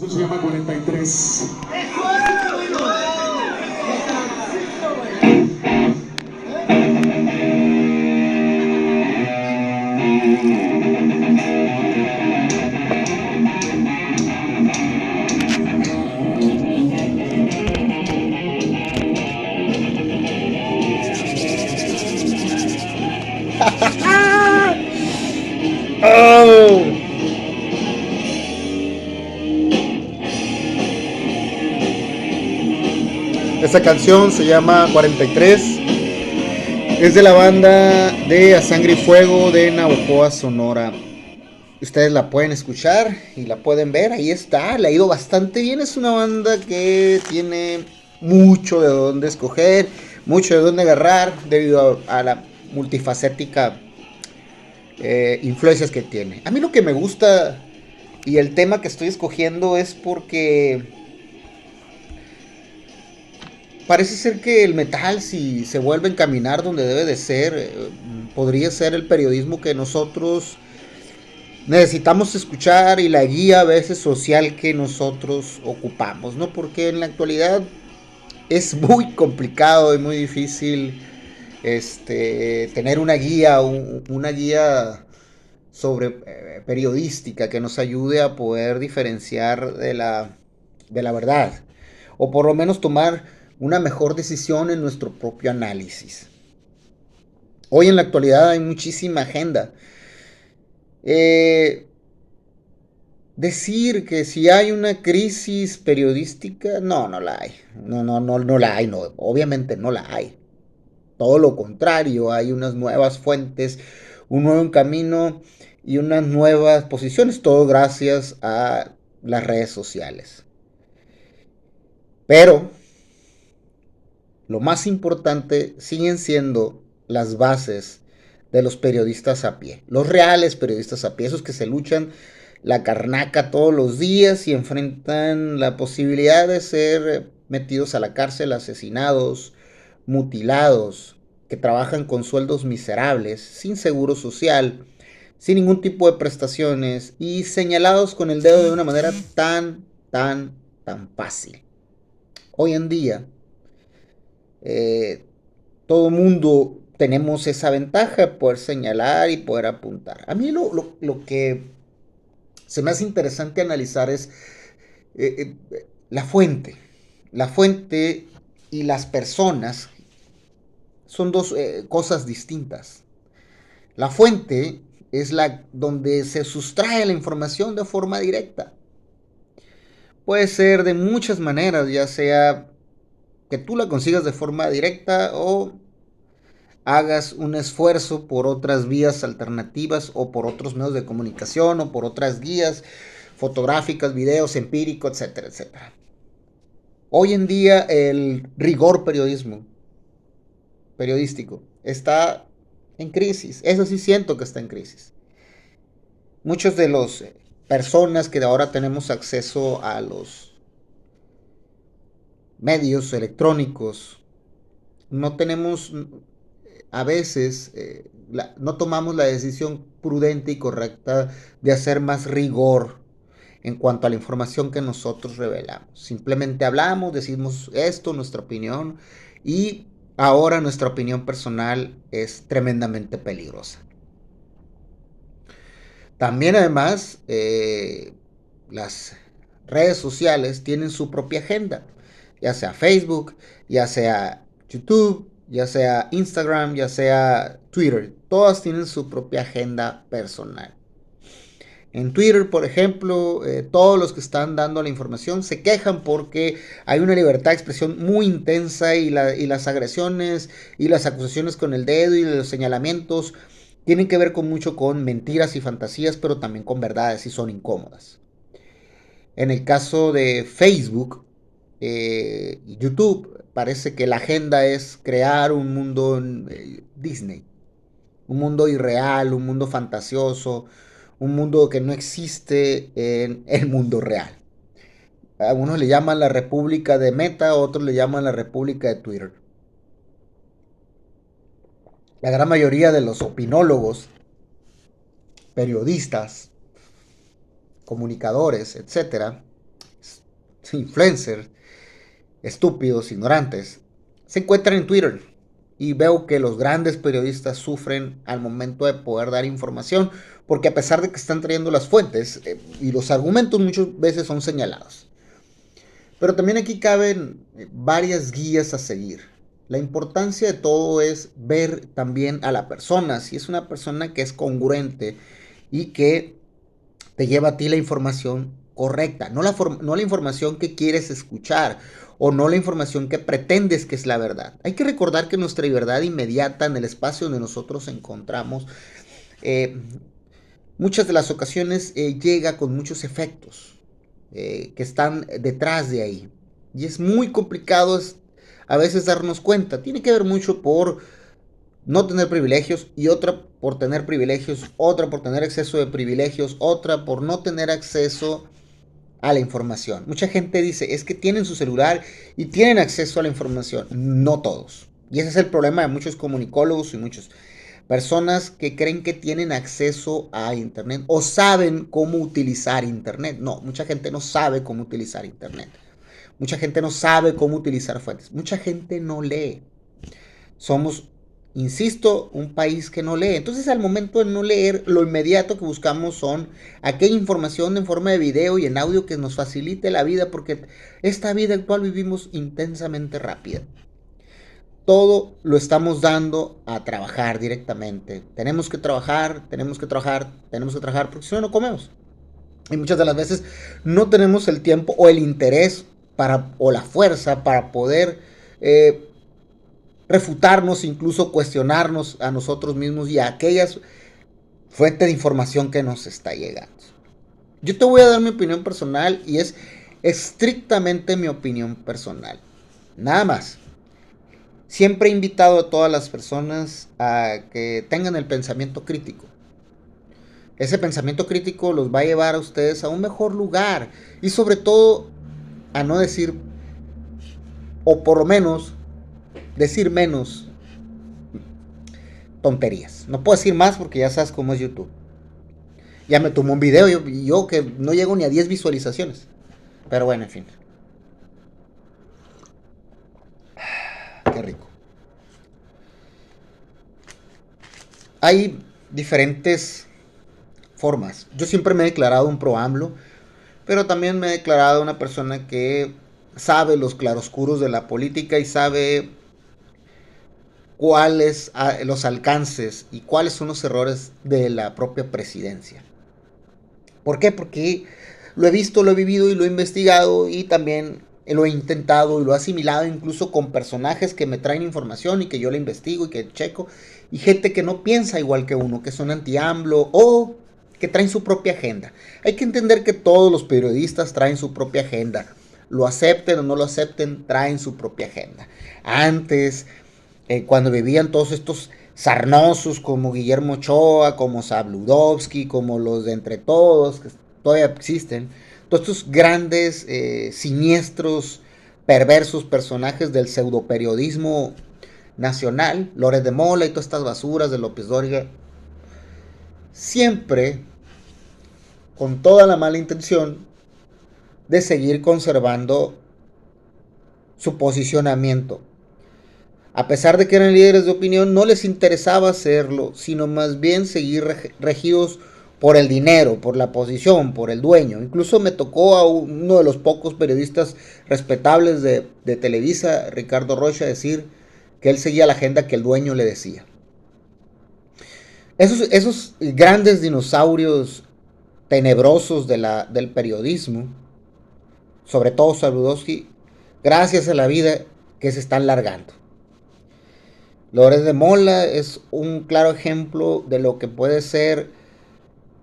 Eso se llama 43. ¡Oh! Esta canción se llama 43. Es de la banda de A Sangre y Fuego de Navojoa, Sonora. Ustedes la pueden escuchar y la pueden ver. Ahí está, le ha ido bastante bien. Es una banda que tiene mucho de dónde escoger, mucho de dónde agarrar debido a la multifacética influencias que tiene. A mí lo que me gusta y el tema que estoy escogiendo es porque parece ser que el metal, si se vuelve a encaminar donde debe de ser, podría ser el periodismo que nosotros necesitamos escuchar y la guía a veces social que nosotros ocupamos, ¿no? Porque en la actualidad es muy complicado y muy difícil tener una guía sobre periodística que nos ayude a poder diferenciar de la verdad o por lo menos tomar una mejor decisión en nuestro propio análisis. Hoy en la actualidad hay muchísima agenda. Eh, Decir que si hay una crisis periodística, no, no la hay. No la hay, no, obviamente no la hay. Todo lo contrario, hay unas nuevas fuentes, un nuevo camino y unas nuevas posiciones, todo gracias a las redes sociales. Pero lo más importante siguen siendo las bases de los periodistas a pie, los reales periodistas a pie, esos que se luchan la carnaca todos los días y enfrentan la posibilidad de ser metidos a la cárcel, asesinados, mutilados, que trabajan con sueldos miserables, sin seguro social, sin ningún tipo de prestaciones y señalados con el dedo de una manera tan fácil. Hoy en día, eh, todo mundo tenemos esa ventaja, poder señalar y poder apuntar. A mí lo que se me hace interesante analizar es la fuente. La fuente y las personas son dos cosas distintas. La fuente es la donde se sustrae la información de forma directa. Puede ser de muchas maneras, ya sea que tú la consigas de forma directa o hagas un esfuerzo por otras vías alternativas o por otros medios de comunicación o por otras guías fotográficas, videos, empíricos, etcétera, etcétera. Hoy en día el rigor periodístico está en crisis. Eso sí siento que está en crisis. Muchos de los personas que ahora tenemos acceso a los medios electrónicos no tenemos a veces no tomamos la decisión prudente y correcta de hacer más rigor en cuanto a la información que nosotros revelamos. Simplemente hablamos, decimos esto, nuestra opinión, y ahora nuestra opinión personal es tremendamente peligrosa. También además, las redes sociales tienen su propia agenda, ya sea Facebook, ya sea YouTube, ya sea Instagram, ya sea Twitter. Todas tienen su propia agenda personal. En Twitter, por ejemplo, todos los que están dando la información se quejan porque hay una libertad de expresión muy intensa y las agresiones y las acusaciones con el dedo y los señalamientos tienen que ver con mucho con mentiras y fantasías, pero también con verdades y son incómodas. En el caso de Facebook y YouTube, parece que la agenda es crear un mundo Disney, un mundo irreal, un mundo fantasioso, un mundo que no existe en el mundo real. A unos le llaman la República de Meta, a otros le llaman la República de Twitter. La gran mayoría de los opinólogos, periodistas, comunicadores, etcétera, influencers, estúpidos, ignorantes, se encuentran en Twitter. Y veo que los grandes periodistas sufren al momento de poder dar información, porque a pesar de que están trayendo las fuentes y los argumentos muchas veces son señalados. Pero también aquí caben varias guías a seguir. La importancia de todo es ver también a la persona, si es una persona que es congruente y que te lleva a ti la información correcta, no la información que quieres escuchar o no la información que pretendes que es la verdad. Hay que recordar que nuestra verdad inmediata en el espacio donde nosotros encontramos, muchas de las ocasiones llega con muchos efectos que están detrás de ahí. Y es muy complicado a veces darnos cuenta. Tiene que ver mucho por no tener privilegios y otra por tener privilegios, otra por tener exceso de privilegios, otra por no tener acceso a la información. Mucha gente dice, es que tienen su celular y tienen acceso a la información. No todos. Y ese es el problema de muchos comunicólogos y muchas personas que creen que tienen acceso a Internet o saben cómo utilizar Internet. No, mucha gente no sabe cómo utilizar Internet. Mucha gente no sabe cómo utilizar fuentes. Mucha gente no lee. Somos, insisto, un país que no lee. Entonces, al momento de no leer, lo inmediato que buscamos son aquella información en forma de video y en audio que nos facilite la vida, porque esta vida actual vivimos intensamente rápida. Todo lo estamos dando a trabajar directamente. Tenemos que trabajar, porque si no, no comemos. Y muchas de las veces no tenemos el tiempo o el interés o la fuerza para poder refutarnos, incluso cuestionarnos a nosotros mismos y a aquellas fuentes de información que nos está llegando. Yo te voy a dar mi opinión personal y es estrictamente mi opinión personal. Nada más. Siempre he invitado a todas las personas a que tengan el pensamiento crítico. Ese pensamiento crítico los va a llevar a ustedes a un mejor lugar y sobre todo a no decir, o por lo menos decir menos tonterías. No puedo decir más porque ya sabes cómo es YouTube. Ya me tomó un video y yo que no llego ni a 10 visualizaciones. Pero bueno, en fin. Qué rico. Hay diferentes formas. Yo siempre me he declarado un pro AMLO, pero también me he declarado una persona que sabe los claroscuros de la política y sabe cuáles los alcances y cuáles son los errores de la propia presidencia. ¿Por qué? Porque lo he visto, lo he vivido y lo he investigado y también lo he intentado y lo he asimilado incluso con personajes que me traen información y que yo la investigo y que checo y gente que no piensa igual que uno, que son anti-AMLO o que traen su propia agenda. Hay que entender que todos los periodistas traen su propia agenda. Lo acepten o no lo acepten, traen su propia agenda. Antes, cuando vivían todos estos sarnosos como Guillermo Ochoa, como Sabludovsky, como los de Entre Todos, que todavía existen, todos estos grandes, siniestros, perversos personajes del pseudoperiodismo nacional, Loret de Mola y todas estas basuras de López Dóriga, siempre con toda la mala intención de seguir conservando su posicionamiento. A pesar de que eran líderes de opinión, no les interesaba hacerlo, sino más bien seguir regidos por el dinero, por la posición, por el dueño. Incluso me tocó a uno de los pocos periodistas respetables de Televisa, Ricardo Rocha, decir que él seguía la agenda que el dueño le decía. Esos grandes dinosaurios tenebrosos del periodismo, sobre todo Sabludovsky, gracias a la vida que se están largando. Loret de Mola es un claro ejemplo de lo que puede ser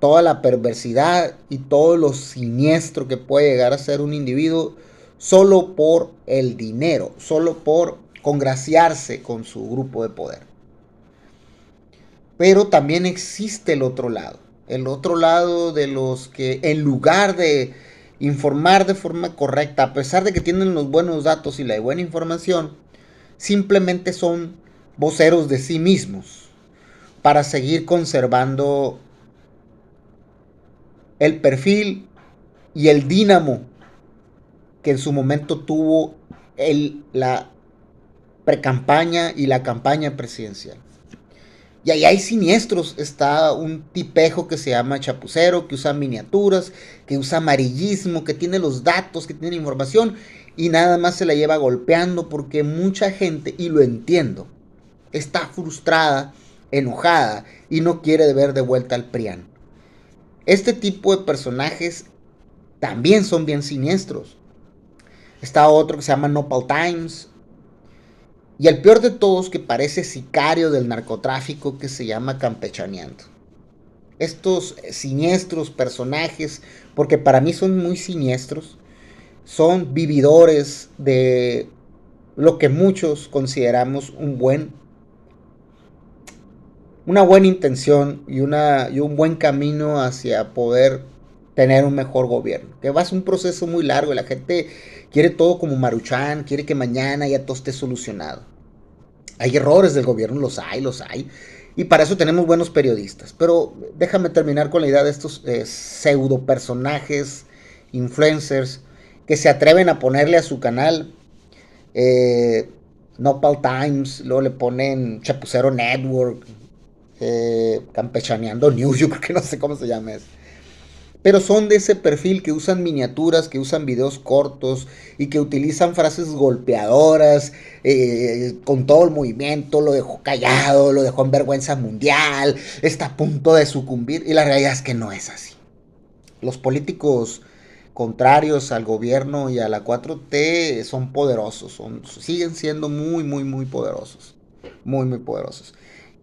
toda la perversidad y todo lo siniestro que puede llegar a ser un individuo solo por el dinero, solo por congraciarse con su grupo de poder. Pero también existe el otro lado de los que en lugar de informar de forma correcta, a pesar de que tienen los buenos datos y la buena información, simplemente son voceros de sí mismos para seguir conservando el perfil y el dínamo que en su momento tuvo la precampaña y la campaña presidencial. Y ahí hay siniestros. Está un tipejo que se llama chapucero, que usa miniaturas, que usa amarillismo, que tiene los datos, que tiene información y nada más se la lleva golpeando porque mucha gente, y lo entiendo, está frustrada, enojada y no quiere ver de vuelta al PRIAN. Este tipo de personajes también son bien siniestros. Está otro que se llama Nopal Times. Y el peor de todos, que parece sicario del narcotráfico, que se llama Campechaneando. Estos siniestros personajes, porque para mí son muy siniestros, son vividores de lo que muchos consideramos una buena intención y un buen camino hacia poder tener un mejor gobierno. Que va a ser un proceso muy largo y la gente quiere todo como Maruchan, quiere que mañana ya todo esté solucionado. Hay errores del gobierno, los hay. Y para eso tenemos buenos periodistas. Pero déjame terminar con la idea de estos pseudo personajes, influencers, que se atreven a ponerle a su canal Nopal Times, luego le ponen Chapucero Network, Campechaneando News, yo creo que no sé cómo se llama eso. Pero son de ese perfil que usan miniaturas, que usan videos cortos y que utilizan frases golpeadoras con todo el movimiento, lo dejó callado, lo dejó en vergüenza mundial, está a punto de sucumbir y la realidad es que no es así. Los políticos contrarios al gobierno y a la 4T son poderosos, siguen siendo muy poderosos, muy poderosos.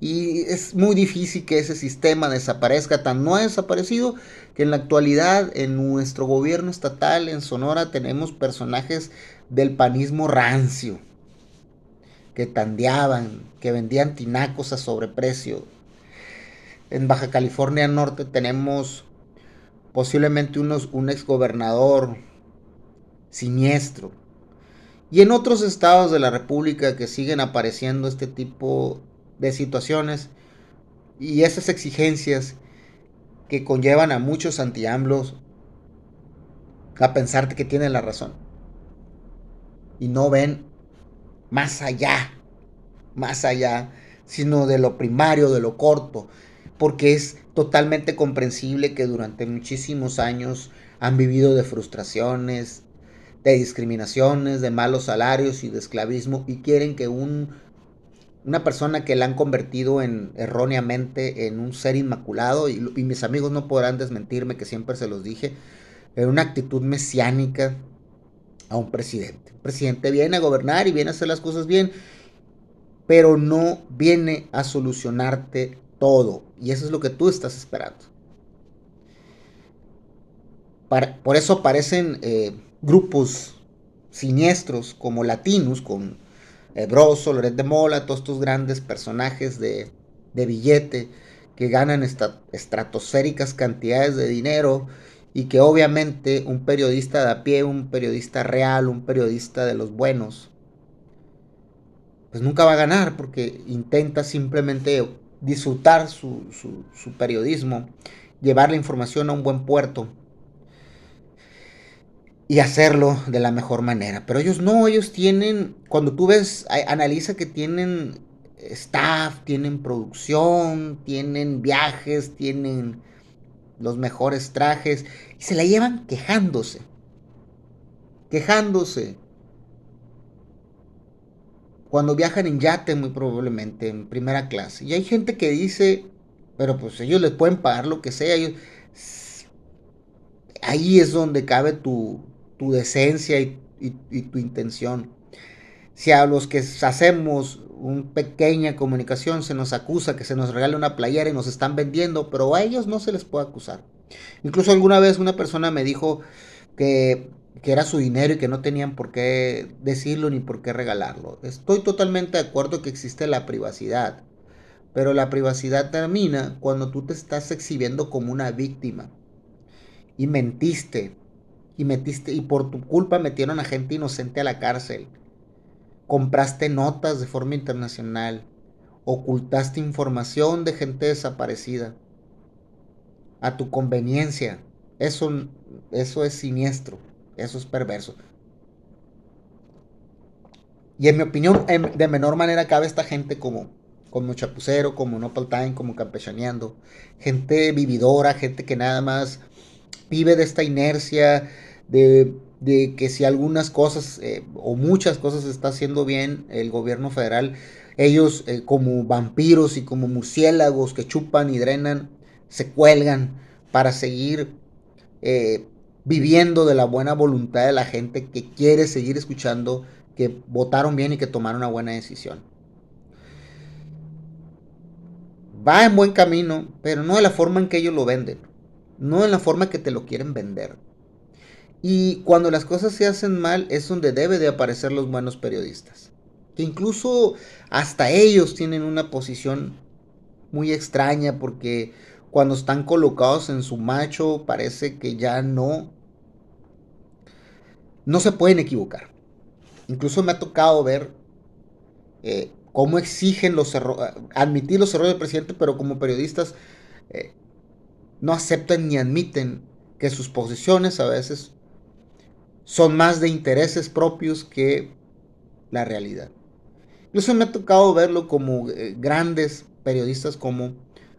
Y es muy difícil que ese sistema desaparezca. Tan no ha desaparecido que en la actualidad en nuestro gobierno estatal en Sonora tenemos personajes del panismo rancio que tandeaban, que vendían tinacos a sobreprecio. En Baja California Norte tenemos posiblemente un exgobernador siniestro. Y en otros estados de la República que siguen apareciendo este tipo de situaciones y esas exigencias que conllevan a muchos anti-AMLOs a pensar que tienen la razón y no ven más allá, sino de lo primario, de lo corto, porque es totalmente comprensible que durante muchísimos años han vivido de frustraciones, de discriminaciones, de malos salarios y de esclavismo y quieren que una persona que la han convertido erróneamente en un ser inmaculado, y mis amigos no podrán desmentirme que siempre se los dije, en una actitud mesiánica a un presidente. Un presidente viene a gobernar y viene a hacer las cosas bien, pero no viene a solucionarte todo. Y eso es lo que tú estás esperando. Por eso aparecen grupos siniestros como Latinos, con Broso, Loret de Mola, todos estos grandes personajes de billete que ganan estratosféricas cantidades de dinero y que obviamente un periodista de a pie, un periodista real, un periodista de los buenos, pues nunca va a ganar porque intenta simplemente disfrutar su periodismo, llevar la información a un buen puerto y hacerlo de la mejor manera. Pero ellos no, ellos tienen, cuando tú ves, analiza que tienen staff, tienen producción, tienen viajes, tienen los mejores trajes y se la llevan quejándose. Cuando viajan en yate, muy probablemente, en primera clase. Y hay gente que dice, pero pues ellos les pueden pagar lo que sea. Ahí es donde cabe tu decencia y tu intención. Si a los que hacemos una pequeña comunicación se nos acusa que se nos regale una playera y nos están vendiendo, pero a ellos no se les puede acusar. Incluso alguna vez una persona me dijo que era su dinero y que no tenían por qué decirlo ni por qué regalarlo. Estoy totalmente de acuerdo que existe la privacidad, pero la privacidad termina cuando tú te estás exhibiendo como una víctima y metiste y por tu culpa metieron a gente inocente a la cárcel. Compraste notas de forma internacional, ocultaste información de gente desaparecida a tu conveniencia. Eso es siniestro, eso es perverso. Y en mi opinión, de menor manera cabe esta gente como Chapucero, como Nopal Time, como Campechaneando. Gente vividora, gente que nada más vive de esta inercia, de que si algunas cosas o muchas cosas está haciendo bien el gobierno federal, ellos como vampiros y como murciélagos que chupan y drenan, se cuelgan para seguir eh, viviendo de la buena voluntad de la gente que quiere seguir escuchando que votaron bien y que tomaron una buena decisión. Va en buen camino, pero no de la forma en que ellos lo venden, no en la forma que te lo quieren vender. Y cuando las cosas se hacen mal es donde debe de aparecer los buenos periodistas. Que incluso hasta ellos tienen una posición muy extraña porque cuando están colocados en su macho parece que ya no se pueden equivocar. Incluso me ha tocado ver cómo exigen admitir los errores del presidente, pero como periodistas eh, no aceptan ni admiten que sus posiciones a veces son más de intereses propios que la realidad. Incluso me ha tocado verlo como grandes periodistas como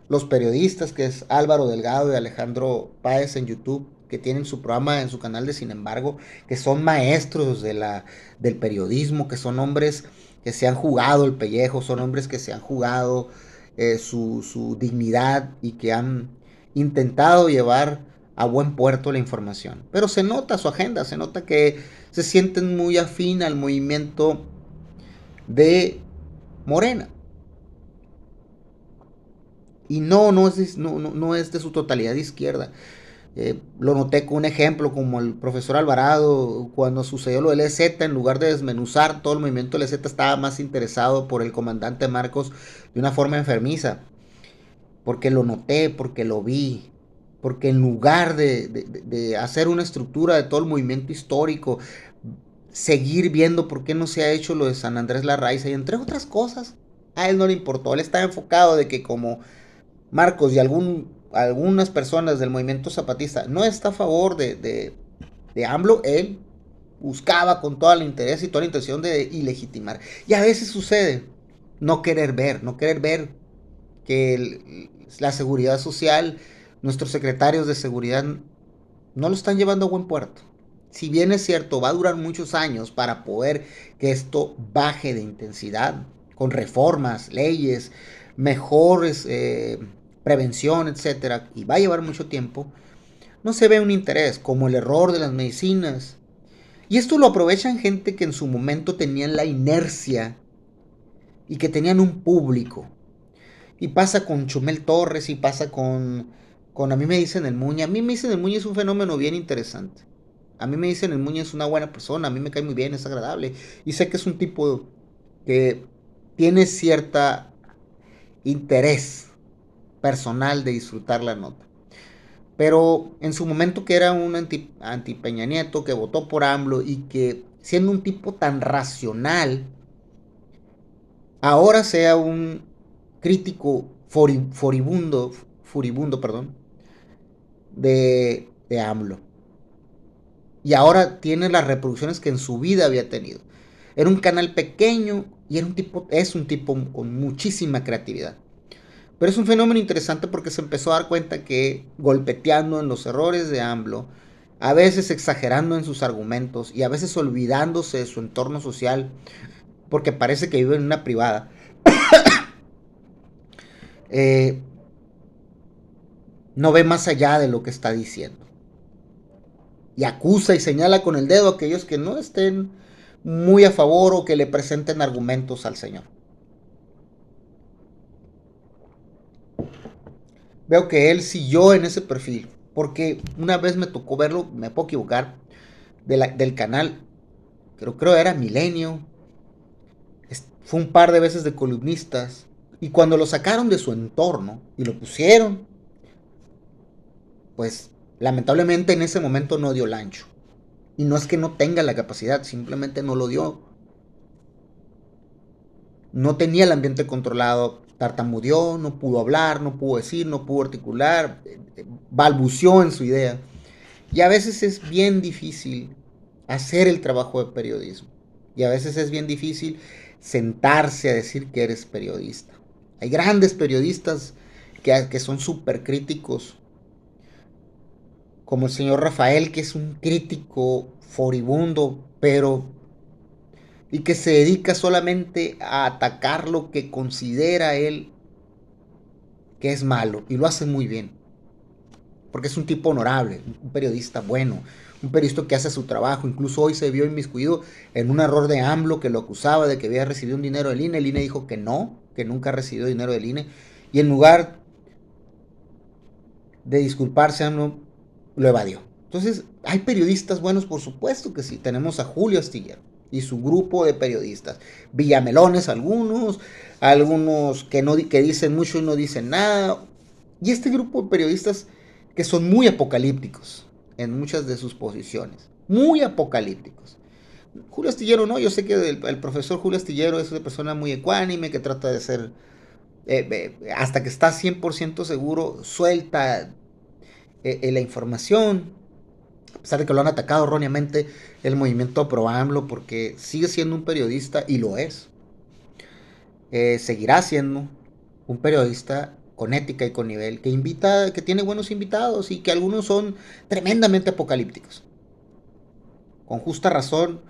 los periodistas que es Álvaro Delgado y Alejandro Páez en YouTube, que tienen su programa en su canal de Sin embargo, que son maestros del periodismo, que son hombres que se han jugado el pellejo, son hombres que se han jugado su dignidad y que han intentado llevar a buen puerto la información. Pero se nota su agenda, se nota que se sienten muy afín al movimiento de Morena. Y no es de su totalidad de izquierda. Lo noté con un ejemplo como el profesor Alvarado, cuando sucedió lo del EZ, en lugar de desmenuzar todo el movimiento del EZ, estaba más interesado por el comandante Marcos de una forma enfermiza. Porque lo noté, porque lo vi, porque en lugar de hacer una estructura de todo el movimiento histórico, seguir viendo por qué no se ha hecho lo de San Andrés Larraiza y entre otras cosas, a él no le importó. Él estaba enfocado de que como Marcos y algunas personas del movimiento zapatista no está a favor de AMLO, él buscaba con todo el interés y toda la intención de ilegitimar. Y a veces sucede no querer ver que la seguridad social, nuestros secretarios de seguridad no lo están llevando a buen puerto. Si bien es cierto, va a durar muchos años para poder que esto baje de intensidad, con reformas, leyes, mejores prevención, etcétera, y va a llevar mucho tiempo, no se ve un interés, como el error de las medicinas. Y esto lo aprovechan gente que en su momento tenían la inercia y que tenían un público. Y pasa con Chumel Torres y pasa a mí me dicen el Muñe. A mí me dicen el Muñe es un fenómeno bien interesante. A mí me dicen el Muñe es una buena persona, a mí me cae muy bien, es agradable. Y sé que es un tipo que tiene cierta interés personal de disfrutar la nota. Pero en su momento que era un anti Peña Nieto, que votó por AMLO y que siendo un tipo tan racional, ahora sea un crítico furibundo, perdón, de AMLO. Y ahora tiene las reproducciones que en su vida había tenido. Era un canal pequeño y es un tipo con muchísima creatividad. Pero es un fenómeno interesante porque se empezó a dar cuenta que golpeteando en los errores de AMLO, a veces exagerando en sus argumentos y a veces olvidándose de su entorno social, porque parece que vive en una privada, eh, no ve más allá de lo que está diciendo. Y acusa y señala con el dedo a aquellos que no estén muy a favor o que le presenten argumentos al señor. Veo que él siguió en ese perfil, porque una vez me tocó verlo, me puedo equivocar, del canal, creo era Milenio, fue un par de veces de columnistas, y cuando lo sacaron de su entorno y lo pusieron, pues lamentablemente en ese momento no dio el ancho. Y no es que no tenga la capacidad, simplemente no lo dio. No tenía el ambiente controlado, tartamudeó, no pudo hablar, no pudo decir, no pudo articular, balbuceó en su idea. Y a veces es bien difícil hacer el trabajo de periodismo. Y a veces es bien difícil sentarse a decir que eres periodista. Hay grandes periodistas que son súper críticos, como el señor Rafael, que es un crítico furibundo, pero y que se dedica solamente a atacar lo que considera él que es malo, y lo hace muy bien, porque es un tipo honorable, un periodista bueno, un periodista que hace su trabajo. Incluso hoy se vio inmiscuido en un error de AMLO, que lo acusaba de que había recibido un dinero del INE. El INE dijo que no, que nunca ha recibido dinero del INE, y en lugar de disculparse, AMLO lo evadió. Entonces, hay periodistas buenos, por supuesto que sí. Tenemos a Julio Astillero y su grupo de periodistas. Villamelones algunos, algunos que dicen mucho y no dicen nada. Y este grupo de periodistas que son muy apocalípticos en muchas de sus posiciones. Muy apocalípticos. Julio Astillero no, yo sé que el profesor Julio Astillero es una persona muy ecuánime, que trata de ser, hasta que está 100% seguro, suelta la información, a pesar de que lo han atacado erróneamente el movimiento Pro AMLO, porque sigue siendo un periodista, y lo es. Seguirá siendo un periodista con ética y con nivel, que invita, que tiene buenos invitados, y que algunos son tremendamente apocalípticos. Con justa razón,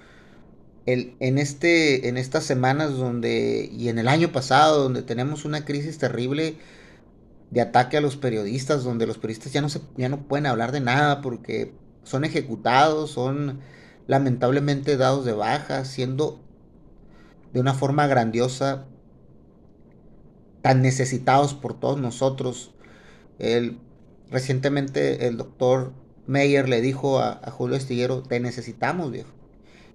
en estas semanas y en el año pasado, donde tenemos una crisis terrible de ataque a los periodistas, donde los periodistas ya no pueden hablar de nada porque son ejecutados, son lamentablemente dados de baja, siendo de una forma grandiosa tan necesitados por todos nosotros. El, Recientemente el doctor Meyer le dijo a Julio Astillero: te necesitamos, viejo.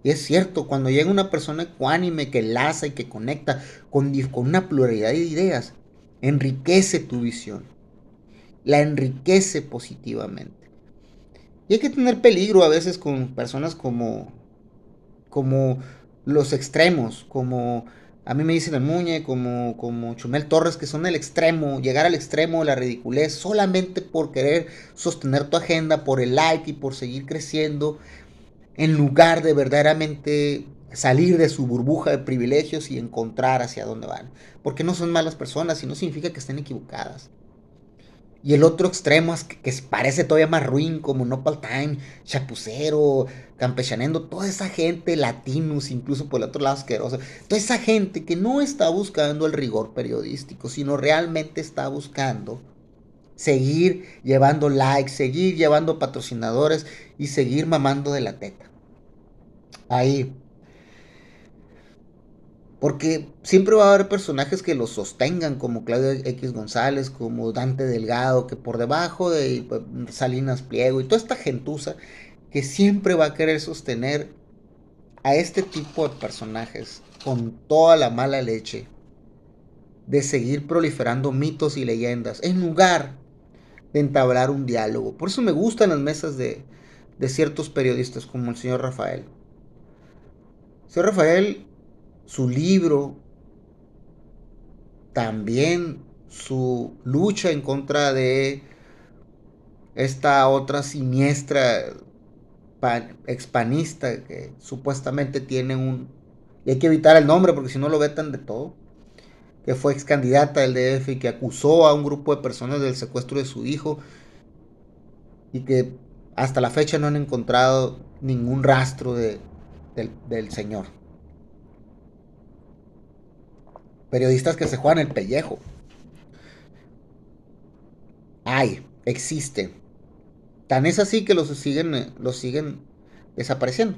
Y es cierto, cuando llega una persona ecuánime que enlaza y que conecta con una pluralidad de ideas, enriquece tu visión, la enriquece positivamente. Y hay que tener peligro a veces con personas como los extremos, como a mí me dicen el Muñe, como Chumel Torres, que son el extremo, llegar al extremo de la ridiculez solamente por querer sostener tu agenda, por el like y por seguir creciendo, en lugar de verdaderamente salir de su burbuja de privilegios y encontrar hacia dónde van. Porque no son malas personas y no significa que estén equivocadas. Y el otro extremo es que parece todavía más ruin, como Nopal Time, Chapucero, Campechanendo, toda esa gente, latinos, incluso por el otro lado asqueroso, toda esa gente que no está buscando el rigor periodístico, sino realmente está buscando seguir llevando likes, seguir llevando patrocinadores y seguir mamando de la teta. Ahí. Porque siempre va a haber personajes que los sostengan, como Claudio X González, como Dante Delgado, que por debajo de Salinas Pliego y toda esta gentuza que siempre va a querer sostener a este tipo de personajes con toda la mala leche de seguir proliferando mitos y leyendas en lugar de entablar un diálogo. Por eso me gustan las mesas de ciertos periodistas como el señor Rafael. El señor Rafael, su libro, también su lucha en contra de esta otra siniestra expanista que supuestamente tiene y hay que evitar el nombre porque si no lo vetan de todo, que fue ex candidata del DF y que acusó a un grupo de personas del secuestro de su hijo, y que hasta la fecha no han encontrado ningún rastro del señor. Periodistas que se juegan el pellejo. Existe. Tan es así que los siguen desapareciendo.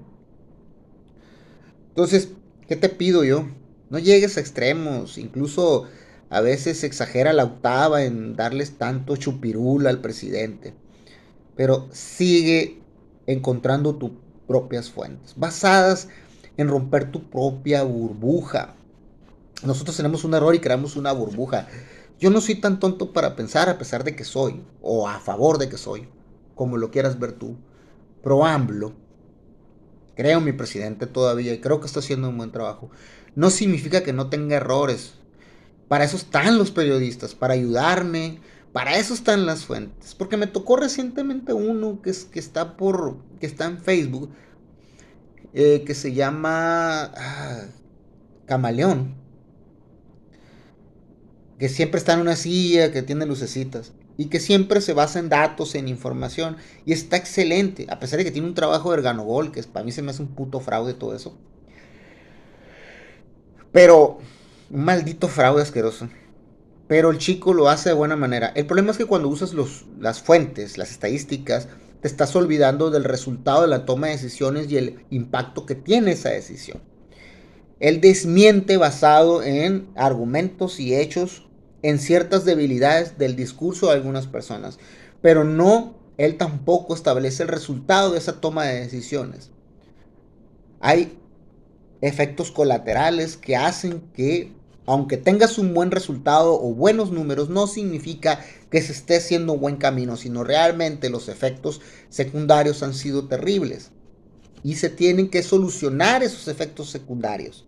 Entonces, ¿qué te pido yo? No llegues a extremos. Incluso a veces exagera la octava en darles tanto chupirul al presidente. Pero sigue encontrando tus propias fuentes, basadas en romper tu propia burbuja. Nosotros tenemos un error y creamos una burbuja. Yo no soy tan tonto para pensar, a pesar de que soy, o a favor de que soy, como lo quieras ver tú, pro AMLO. Creo en mi presidente todavía y creo que está haciendo un buen trabajo. No significa que no tenga errores. Para eso están los periodistas, para ayudarme. Para eso están las fuentes. Porque me tocó recientemente uno que está en Facebook, que se llama Camaleón, que siempre está en una silla, que tiene lucecitas y que siempre se basa en datos, en información, y está excelente, a pesar de que tiene un trabajo de erganogol, que para mí se me hace un puto fraude todo eso, pero un maldito fraude asqueroso. Pero el chico lo hace de buena manera. El problema es que cuando usas las fuentes, las estadísticas, te estás olvidando del resultado de la toma de decisiones y el impacto que tiene esa decisión. Él desmiente basado en argumentos y hechos, en ciertas debilidades del discurso de algunas personas, pero no, él tampoco establece el resultado de esa toma de decisiones. Hay efectos colaterales que hacen que, aunque tengas un buen resultado o buenos números, no significa que se esté haciendo un buen camino, sino realmente los efectos secundarios han sido terribles y se tienen que solucionar esos efectos secundarios.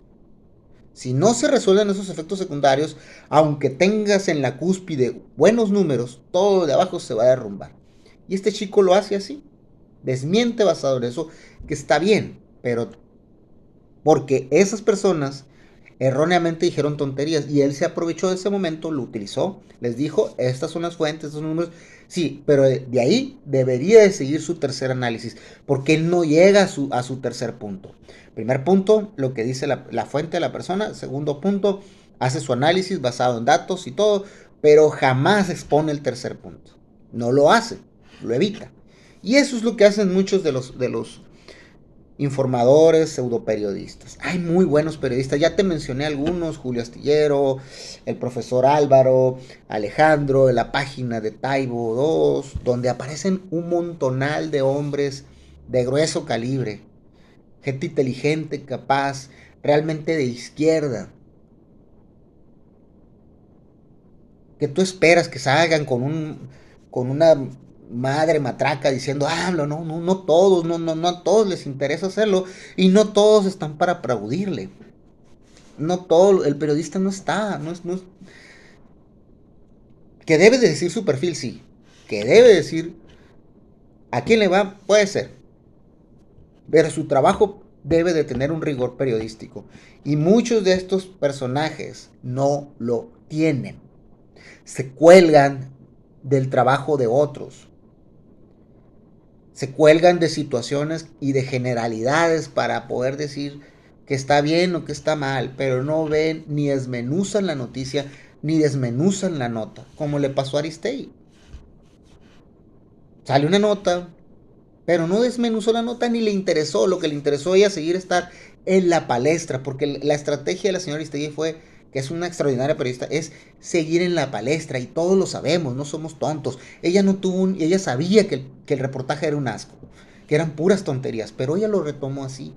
Si no se resuelven esos efectos secundarios, aunque tengas en la cúspide buenos números, todo de abajo se va a derrumbar. Y este chico lo hace así. Desmiente basado en eso, que está bien, pero porque esas personas erróneamente dijeron tonterías y él se aprovechó de ese momento, lo utilizó, les dijo, estas son las fuentes, estos números, sí, pero de ahí debería de seguir su tercer análisis, porque él no llega a su tercer punto. Primer punto, lo que dice la fuente de la persona. Segundo punto, hace su análisis basado en datos y todo, pero jamás expone el tercer punto. No lo hace, lo evita. Y eso es lo que hacen muchos de los informadores, pseudoperiodistas. Hay muy buenos periodistas, ya te mencioné algunos, Julio Astillero, el profesor Álvaro, Alejandro, en la página de Taibo 2, donde aparecen un montonal de hombres de grueso calibre, gente inteligente, capaz, realmente de izquierda, que tú esperas que salgan con una madre matraca diciendo, no todos, no a todos les interesa hacerlo y no todos están para aplaudirle. No todo, el periodista no está, no es, que debe de decir su perfil, sí, que debe decir a quién le va, puede ser, pero su trabajo debe de tener un rigor periodístico y muchos de estos personajes no lo tienen, se cuelgan del trabajo de otros, se cuelgan de situaciones y de generalidades para poder decir que está bien o que está mal, pero no ven ni desmenuzan la noticia ni desmenuzan la nota, como le pasó a Aristegui. Sale una nota, pero no desmenuzó la nota ni le interesó, lo que le interesó a ella seguir estar en la palestra, porque la estrategia de la señora Aristegui fue, que es una extraordinaria periodista, es seguir en la palestra y todos lo sabemos, no somos tontos. Ella no tuvo ella sabía que el reportaje era un asco, que eran puras tonterías, pero ella lo retomó así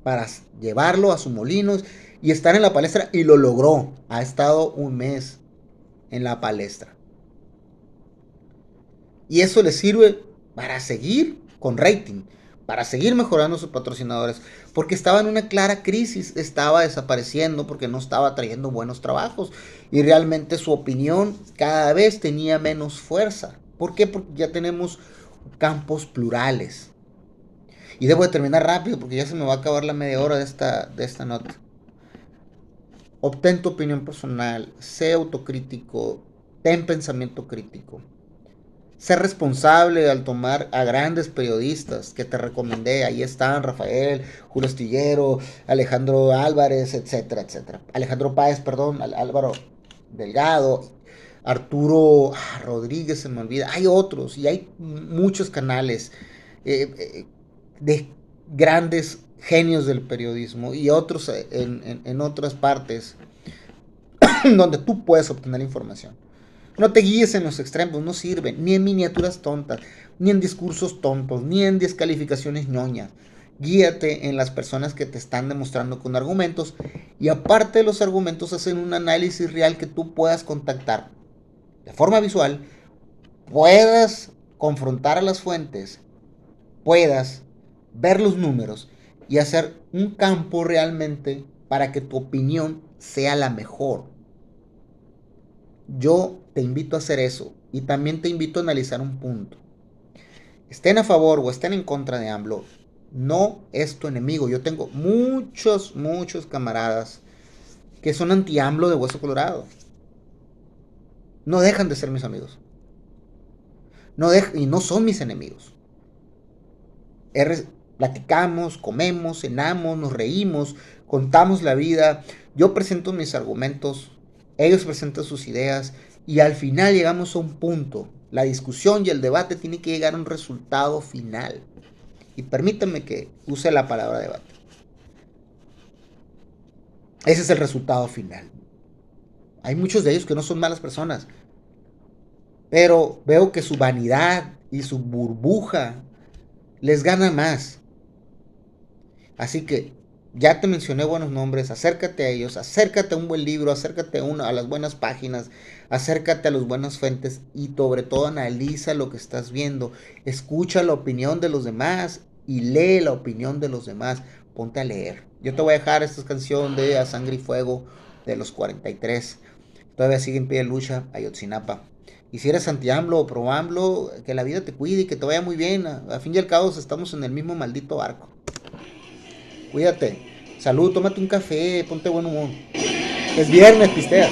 para llevarlo a su molino y estar en la palestra y lo logró. Ha estado un mes en la palestra. Y eso le sirve para seguir con rating, para seguir mejorando sus patrocinadores, porque estaba en una clara crisis, estaba desapareciendo porque no estaba trayendo buenos trabajos y realmente su opinión cada vez tenía menos fuerza. ¿Por qué? Porque ya tenemos campos plurales. Y debo de terminar rápido porque ya se me va a acabar la media hora de esta nota. Obtén tu opinión personal, sé autocrítico, ten pensamiento crítico. Ser responsable al tomar a grandes periodistas que te recomendé. Ahí están Rafael, Julio Astillero, Alejandro Álvarez, etcétera, etcétera. Alejandro Páez, perdón, Álvaro Delgado, Arturo Rodríguez, se me olvida. Hay otros y hay muchos canales de grandes genios del periodismo y otros en otras partes donde tú puedes obtener información. No te guíes en los extremos, no sirven, ni en miniaturas tontas, ni en discursos tontos, ni en descalificaciones ñoñas. Guíate en las personas que te están demostrando con argumentos y aparte de los argumentos hacen un análisis real que tú puedas contactar de forma visual, puedas confrontar a las fuentes, puedas ver los números y hacer un campo realmente para que tu opinión sea la mejor. Yo te invito a hacer eso y también te invito a analizar un punto. Estén a favor o estén en contra de AMLO, no es tu enemigo. Yo tengo muchos camaradas que son anti-AMLO de hueso colorado. No dejan de ser mis amigos. Y no son mis enemigos. Platicamos, comemos, cenamos, nos reímos, contamos la vida. Yo presento mis argumentos, ellos presentan sus ideas y al final llegamos a un punto. La discusión y el debate tiene que llegar a un resultado final. Y permítanme que use la palabra debate. Ese es el resultado final. Hay muchos de ellos que no son malas personas, pero veo que su vanidad y su burbuja les gana más. Así que ya te mencioné buenos nombres, acércate a ellos, acércate a un buen libro, acércate a las buenas páginas, acércate a las buenas fuentes y sobre todo analiza lo que estás viendo, escucha la opinión de los demás y lee la opinión de los demás, ponte a leer. Yo te voy a dejar esta canción de A Sangre y Fuego de los 43, todavía sigue en pie de lucha, Ayotzinapa. Y si eres anti-AMLO o pro-AMLO, que la vida te cuide y que te vaya muy bien. A fin y al cabo estamos en el mismo maldito barco. Cuídate. Salud, tómate un café, ponte buen humor. Es viernes, pistea.